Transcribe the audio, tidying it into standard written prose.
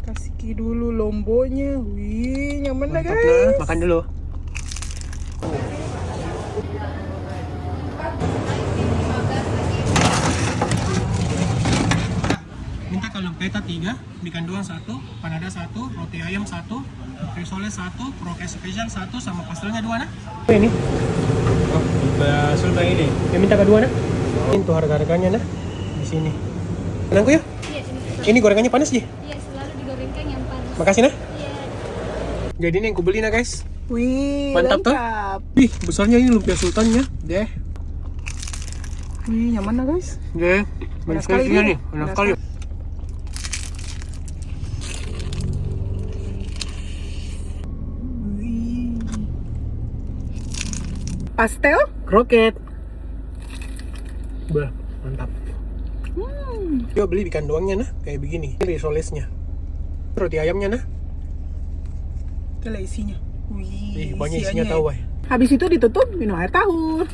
Kasih dulu lombonya. Wih, nyaman lah Mantap guys. lah, makan dulu. Minta kalung peta 3, ikan doang 1, panada 1, roti ayam 1, risoles 1, krokes spesial 1, sama pastelnya 2 nah. Ini. Oh, sudah ini. Minta kedua nah. Ini tuh harga-harganya nah. Di sini. Tenangku ya? Iya, sini. Ini gorengannya panas sih. Iya, selalu digorengkan yang panas. Makasih nah. Iya. Jadi ini yang kubeli nah guys. Wih, Mantap tuh. lengkap. Wih, besarnya ini lumpia sultannya. Deh. Wih, nyaman lah guys. Deh. Banyak sekali Spesialnya ini. nih, banyak Banyak sekali. Wih. Pastel? Kroket. Bah, mantap. Yuk beli ikan doangnya nah, kayak begini. Ini risolesnya. Roti ayamnya nah. Itulah isinya. Wih, Banyak isinya tahu, Habis itu ditutup minum air tawar.